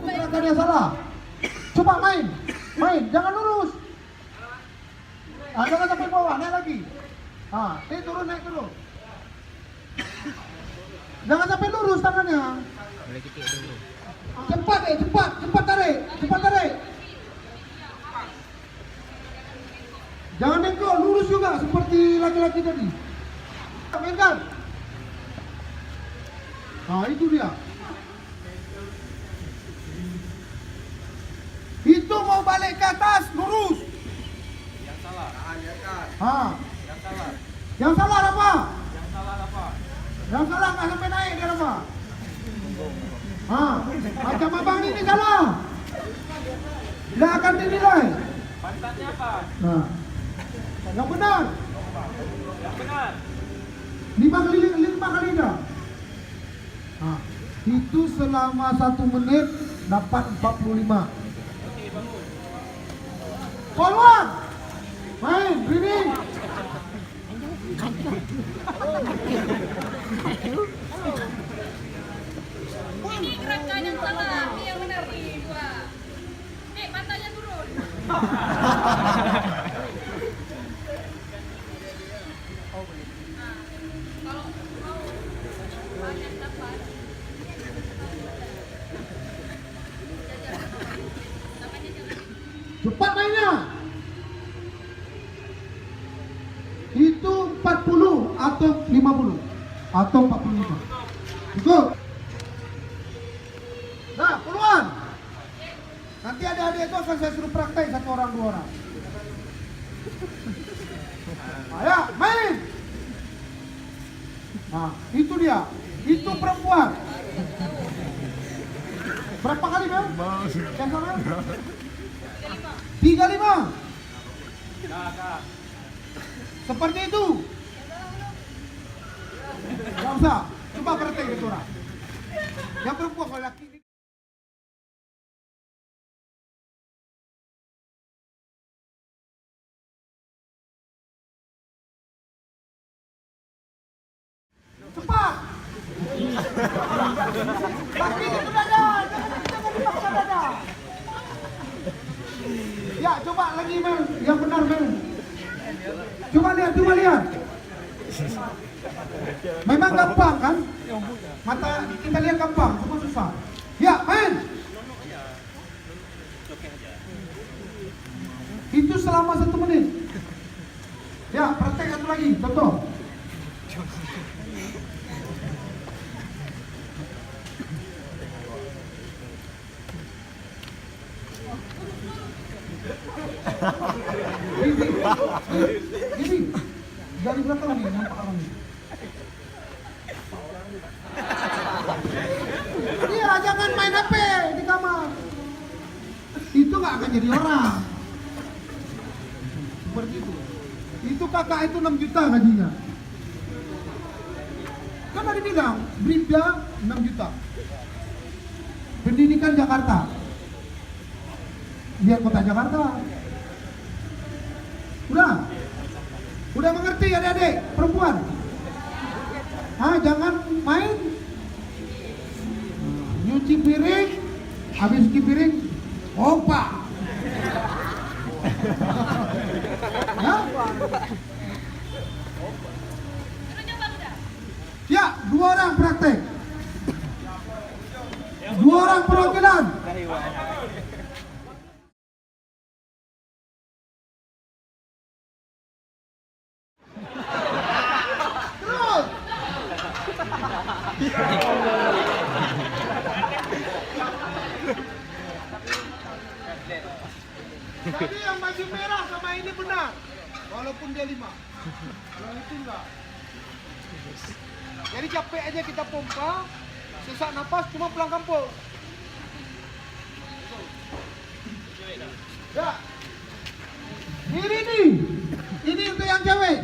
Gerakan yang salah. Coba main, jangan lurus. Jangan sampai bawah, naik lagi. Naik turun. Jangan sampai lurus tangannya. Cepat tarik. Jangan nengok, lurus juga seperti laki-laki tadi. Mainkan. Itu dia. Itu mau balik ke atas, lurus. Yang salah. Yang salah apa? Yang salah nggak sampai naik dia apa? Macam abang ini salah. Nggak akan dinilai. Pantatnya apa? Yang benar. Yang benar. 5 kali dah. Itu selama 1 menit dapat 45. Oke, bagus. Forward. Main, ready. Ini gerakan yang salah, ini yang benar nih, dua. Pantatnya turun. Kalau mau banyak dapat. Cepat mainnya. Itu 40 atau 50 atau 45. Cukup. Nah, puluhan. Nanti adik-adik itu akan saya suruh praktek 1 orang 2 orang. Ayo, main. Itu dia. Itu perempuan. Berapa kali, Mel? Yang sama? 35. Seperti itu. Gak usah. Coba praktek itu orang. Yang perempuan kalau laki. Cepat. Kaki itu dada. Jangan dipaksa dada. Ya, coba lagi, Mel. Yang benar, Mel. Coba lihat. Memang gampang kan? Mata kita lihat gampang, cuma susah. Ya, main. Itu selama 1 menit. Ya, praktek satu lagi, contoh. Ini dari belakang nih, nampak orang ini. Iya, jangan main HP di kamar. Itu nggak akan jadi orang. Seperti itu. Itu kakak itu 6 juta gajinya. Kan tadi bilang, Bribda 6 juta. Pendidikan Jakarta. Lihat kota Jakarta. Udah mengerti adik-adik perempuan? Jangan main nyuci piring, habis cuci piring, opa. Ya, 2 orang praktek. 2 orang perwakilan. Jadi yang baju merah sama ini benar, walaupun dia 5. Yang itu enggak. Jadi capek aja kita pompa, sesak napas cuma pulang kampung. Ya. Ini untuk yang cewek.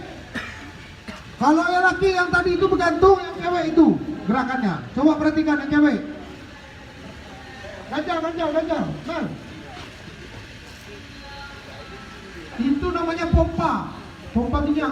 Kalau yang laki yang tadi itu bergantung, yang cewek itu gerakannya. Coba perhatikan yang cewek. Ganjal. Nah. Itu namanya pompa minyak.